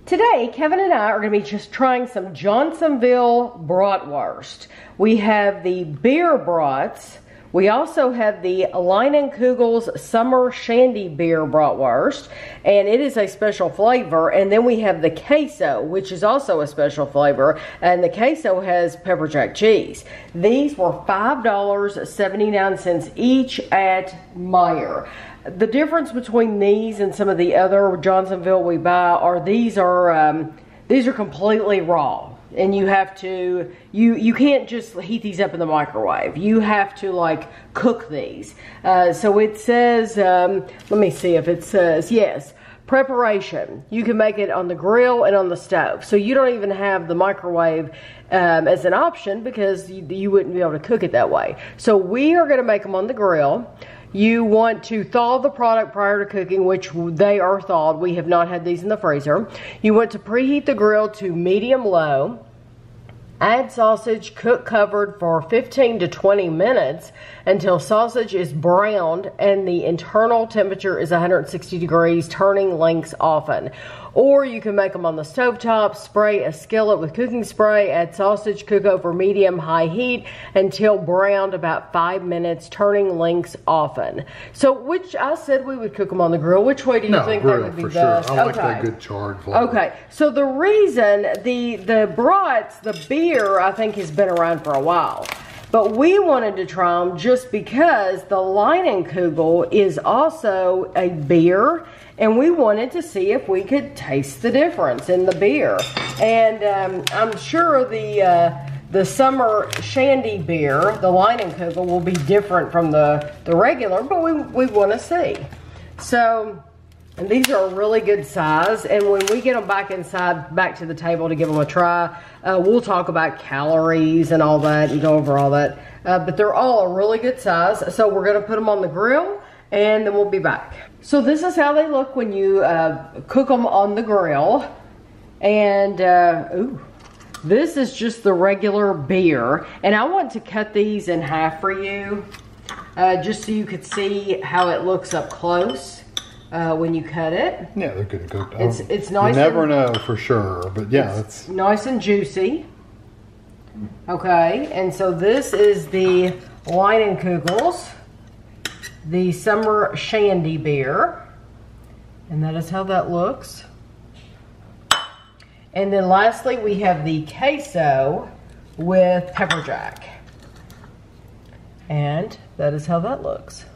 Today, Kevin and I are going to be just trying some Johnsonville Bratwurst. We have the Beer Brats. We also have the Leinenkugel's Summer Shandy Beer Bratwurst, and it is a special flavor. And then we have the Queso, which is also a special flavor, and the Queso has pepper jack cheese. These were $5.79 each at Meijer. The difference between these and some of the other Johnsonville we buy are these are completely raw, and you have to you can't just heat these up in the microwave. You have to like cook these. So it says, let me see if it says, yes, preparation. You can make it on the grill and on the stove, so you don't even have the microwave as an option because you wouldn't be able to cook it that way. So we are going to make them on the grill. You want to thaw the product prior to cooking, which they are thawed. We have not had these in the freezer. You want to preheat the grill to medium-low. Add sausage, cook covered for 15 to 20 minutes until sausage is browned and the internal temperature is 160 degrees, turning lengths often. Or you can make them on the stovetop, spray a skillet with cooking spray, add sausage, cook over medium-high heat until browned about 5 minutes, turning lengths often. So, which I said we would cook them on the grill. Which way do you think that would be best? Sure. I like that good charred flavor. Okay, so the reason the brats, the beer, I think has been around for a while. But we wanted to try them just because the Leinenkugel is also a beer, and we wanted to see if we could taste the difference in the beer. And I'm sure the summer shandy beer, the Leinenkugel, will be different from the regular, but we want to see. So, and these are a really good size, and when we get them back to the table to give them a try, we'll talk about calories and all that and go over all that. But they're all a really good size, so we're going to put them on the grill, and then we'll be back. So this is how they look when you cook them on the grill. And, ooh, this is just the regular beer. And I want to cut these in half for you, just so you could see how it looks up close. When you cut it. Yeah, they're good cooked. It's nice. You never know for sure, but yeah, it's nice and juicy. Okay, and so this is the Leinenkugels, the Summer Shandy Beer, and that is how that looks. And then lastly, we have the Queso with pepper jack, and that is how that looks.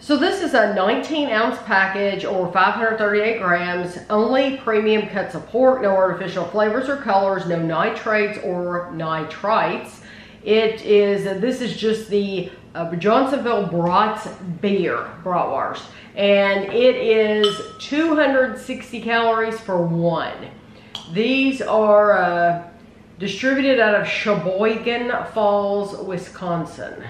So this is a 19-ounce package, or 538 grams, only premium cuts of pork, no artificial flavors or colors, no nitrates or nitrites. This is just the Johnsonville Brats Beer Bratwurst, and it is 260 calories for one. These are distributed out of Sheboygan Falls, Wisconsin.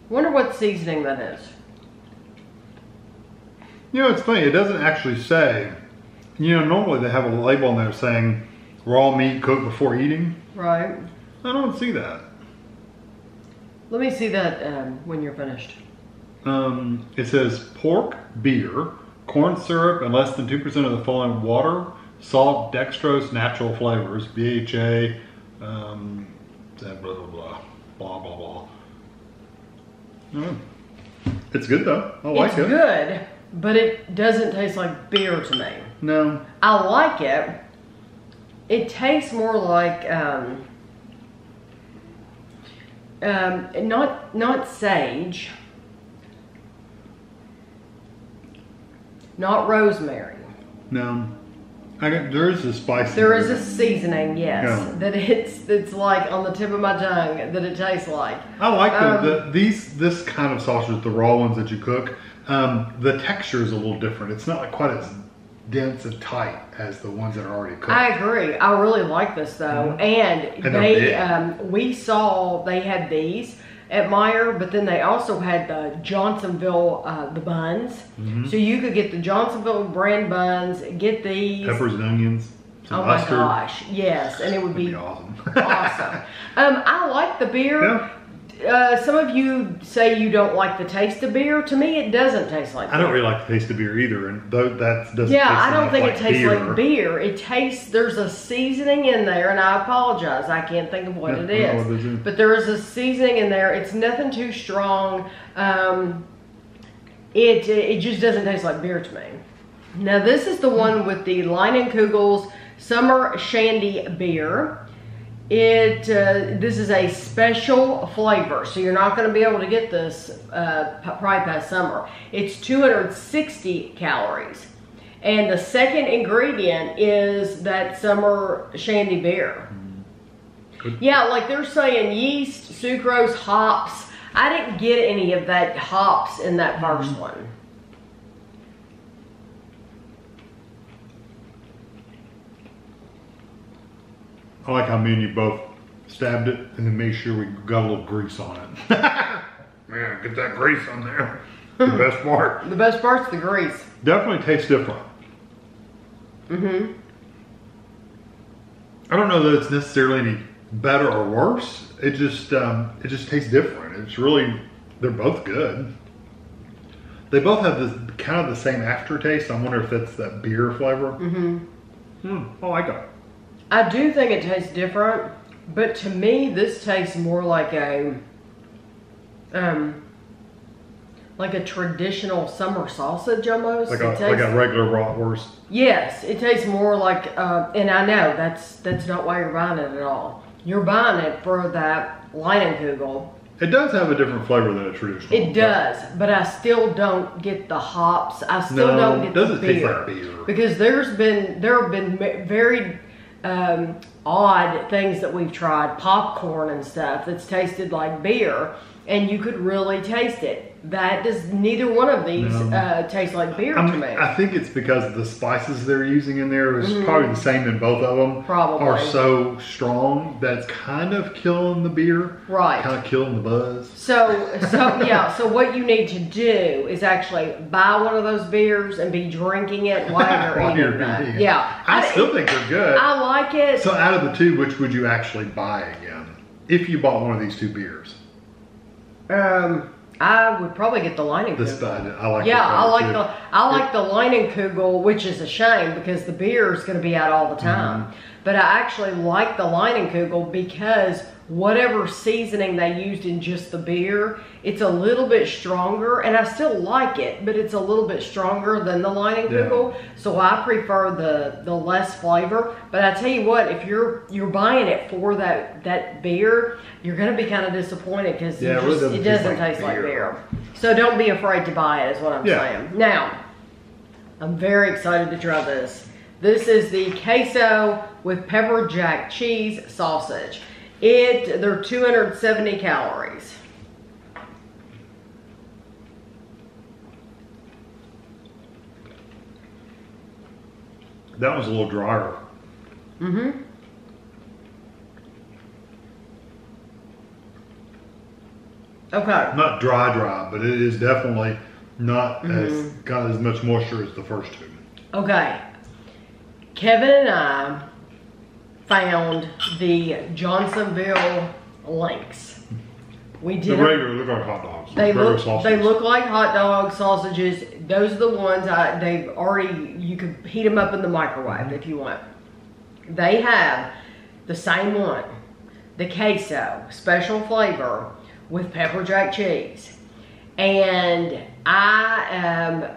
Wonder what seasoning that is. You know, it's funny, it doesn't actually say. You know, normally they have a label on there saying raw meat cooked before eating. Right. I don't see that. Let me see that when you're finished. It says pork, beer, corn syrup, and less than 2% of the following: water, salt, dextrose, natural flavors, BHA, blah, blah, blah, blah, blah, blah. It's good though. I like it. It's good, but it doesn't taste like beer to me. No. I like it. It tastes more like not sage, not rosemary. No. There is a spice. There is a seasoning, yes. Yeah. That it's like on the tip of my tongue that it tastes like. I like this kind of sausage, the raw ones that you cook. The texture is a little different. It's not like quite as dense and tight as the ones that are already cooked. I agree. I really like this though, and they we saw they had these at Meijer, but then they also had the Johnsonville the buns. So you could get the Johnsonville brand buns, get these peppers and onions. some oh mustard. my gosh, yes, and it would be awesome. awesome. I like the beer. Yeah. Some of you say you don't like the taste of beer. To me, it doesn't taste like beer. I don't really like the taste of beer either, and that doesn't taste I don't think like it tastes beer. like beer. It tastes, there's a seasoning in there, and I apologize, I can't think of what it I don't know what is. it is. But there is a seasoning in there. It's nothing too strong. It just doesn't taste like beer to me. Now this is the one with the Leinenkugel's Summer Shandy beer. This is a special flavor, so you're not going to be able to get this probably past summer. It's 260 calories. And the second ingredient is that Summer Shandy beer. Good. Yeah, like they're saying yeast, sucrose, hops. I didn't get any of that hops in that first one. I like how me and you both stabbed it and then made sure we got a little grease on it. Man, get that grease on there. The best part. The best part's the grease. Definitely tastes different. Mm-hmm. I don't know that it's necessarily any better or worse. It just tastes different. It's really, they're both good. They both have this kind of the same aftertaste. I wonder if that's that beer flavor. Mm-hmm. I like it. I do think it tastes different, but to me, this tastes more like a traditional summer sausage almost. Like a regular bratwurst. Yes, it tastes more like, and I know that's not why you're buying it at all. You're buying it for that Leinenkugel. It does have a different flavor than a traditional. It does, but I still don't get the hops. I still don't get the beer. It doesn't taste like beer. Because there have been very odd things that we've tried, popcorn and stuff that's tasted like beer, and you could really taste it. That does, neither one of these taste like beer to me. I think it's because the spices they're using in there is probably the same in both of them. Probably. Are so strong that it's kind of killing the beer. Right. Kind of killing the buzz. So yeah, so what you need to do is actually buy one of those beers and be drinking it while you're eating that. Yeah. I still think they're good. I like it. So out of the two, which would you actually buy again? If you bought one of these two beers? I would probably get the Leinenkugel. I like. Yeah, I like the Leinenkugel, which is a shame because the beer is going to be out all the time. But I actually like the Leinenkugel because whatever seasoning they used in just the beer, it's a little bit stronger, and I still like it, but it's a little bit stronger than the Leinenkugel. Yeah. So I prefer the less flavor. But I tell you what, if you're buying it for that beer, you're going to be kind of disappointed because it doesn't taste like beer. So don't be afraid to buy it, is what I'm saying. Now, I'm very excited to try this. This is the Queso with pepper jack cheese sausage. They're 270 calories. That was a little drier. Mm-hmm. Okay. Not dry, but it is definitely not as got as much moisture as the first two. Okay. Kevin and I found the Johnsonville links. We did. The regular look like hot dogs. They look like hot dog sausages. Those are the ones you could heat them up in the microwave if you want. They have the same one, the queso, special flavor with pepper jack cheese. And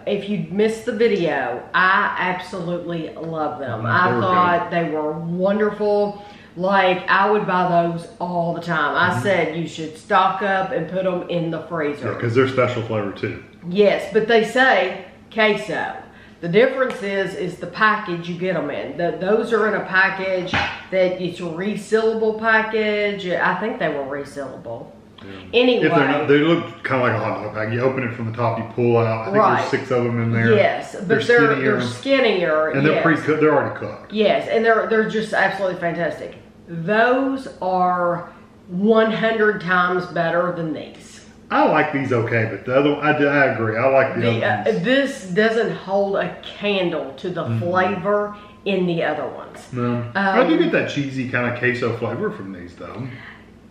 if you missed the video, I absolutely love them. I thought they were wonderful. Like, I would buy those all the time. I said you should stock up and put them in the freezer. Yeah, because they're special flavor too. Yes, but they say queso. The difference is the package you get them in. Those are in a package that it's a resealable package. I think they were resealable. Yeah. Anyway, if they're not, they look kind of like a hot dog pack. You open it from the top, you pull out. I think there's 6 of them in there. Yes, but they're skinnier. And they're pre-cooked. They're already cooked. Yes, and they're just absolutely fantastic. Those are 100 times better than these. I like these okay, but the other one, I agree. I like the other ones. This doesn't hold a candle to the flavor in the other ones. No. I do get that cheesy kind of queso flavor from these, though.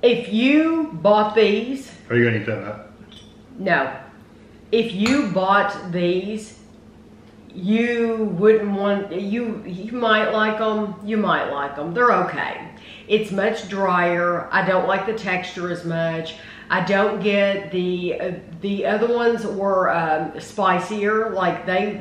If you bought these... Are you going to eat that up? No. If you bought these, you wouldn't want... You might like them. You might like them. They're okay. It's much drier. I don't like the texture as much. I don't get the other ones were spicier. Like they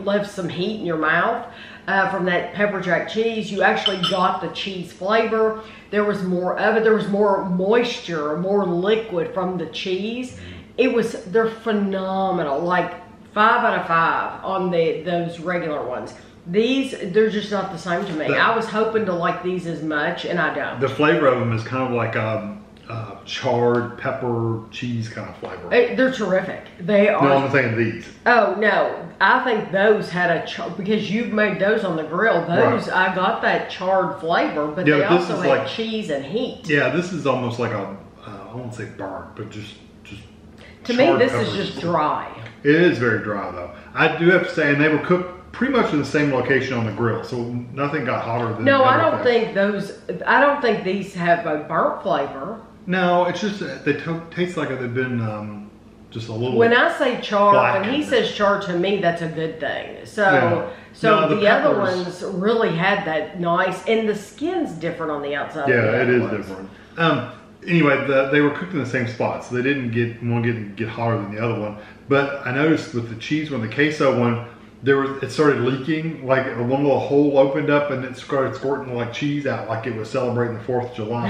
left some heat in your mouth from that pepper jack cheese. You actually got the cheese flavor. There was more of it. There was more moisture, more liquid from the cheese. They're phenomenal. Like 5 out of 5 on those regular ones. These, they're just not the same to me. I was hoping to like these as much, and I don't. The flavor of them is kind of like charred pepper cheese kind of flavor. They're terrific. They are. No, I'm saying these. Oh no, I think those had a because you've made those on the grill. Those I got that charred flavor, but they also had like, cheese and heat. Yeah, this is almost like I won't say burnt, but just. To me, this is just dry. It is very dry though. I do have to say, and they were cooked pretty much in the same location on the grill, so nothing got hotter than. No, I don't think those. I don't think these have a burnt flavor. No, it's just they taste like they've been just a little. When I say char, when he says char to me, that's a good thing. So, the other ones really had that nice, and the skin's different on the outside. Yeah, it is different. Anyway, they were cooked in the same spot, so they didn't get hotter than the other one. But I noticed with the cheese one, the queso one, it started leaking, like one little hole opened up and it started squirting like cheese out, like it was celebrating the 4th of July.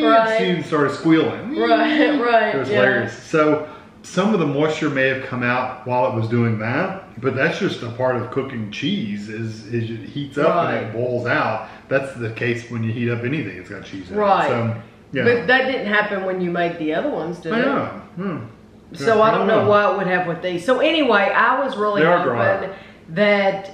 Right. It started squealing. Right. It was hilarious. So some of the moisture may have come out while it was doing that, but that's just a part of cooking cheese. Is it heats up and it boils out. That's the case when you heat up anything. It's got cheese in it. Right. So, yeah. But that didn't happen when you made the other ones, did it? Yeah. So I don't know why it would have with these. So anyway, I was really hoping that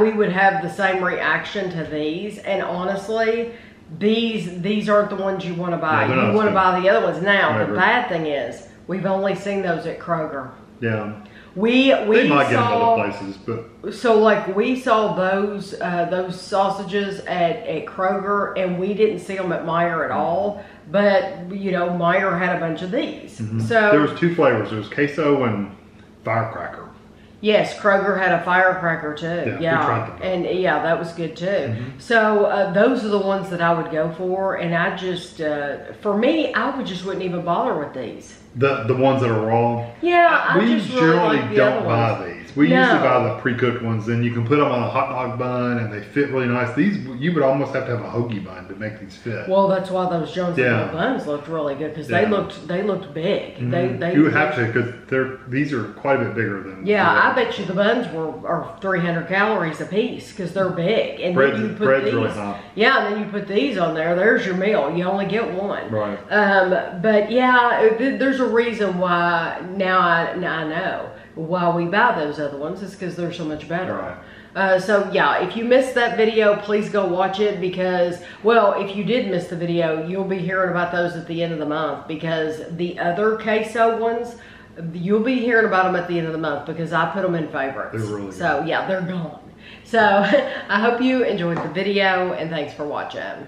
we would have the same reaction to these. And honestly, these aren't the ones you want to buy. You want to buy the other ones. Now, the bad thing is, we've only seen those at Kroger. Yeah. They might get in other places, but so like we saw those sausages at Kroger, and we didn't see them at Meijer at all. But you know, Meijer had a bunch of these. So there was 2 flavors. There was queso and firecracker. Yes, Kroger had a firecracker too. Yeah. And yeah, that was good too. So those are the ones that I would go for, and I just for me, I wouldn't even bother with these. The ones that are raw. Yeah, we generally don't buy these. We usually buy the pre-cooked ones, and you can put them on a hot dog bun, and they fit really nice. These you would almost have to have a hoagie bun to make these fit. Well, that's why those Johnsonville buns looked really good because they looked big. They you would have to because these are quite a bit bigger than. Yeah, I bet you the buns are 300 calories a piece because they're big, and then you put these. Really hot. Yeah, and then you put these on there. There's your meal. You only get one. Right. But yeah, there's a reason why now I know why we buy those other ones is because they're so much better. Right. So yeah, if you missed that video, please go watch it because, well, if you did miss the video, you'll be hearing about those at the end of the month because the other queso ones, you'll be hearing about them at the end of the month because I put them in favorites. They're really good. So yeah, they're gone. So I hope you enjoyed the video and thanks for watching.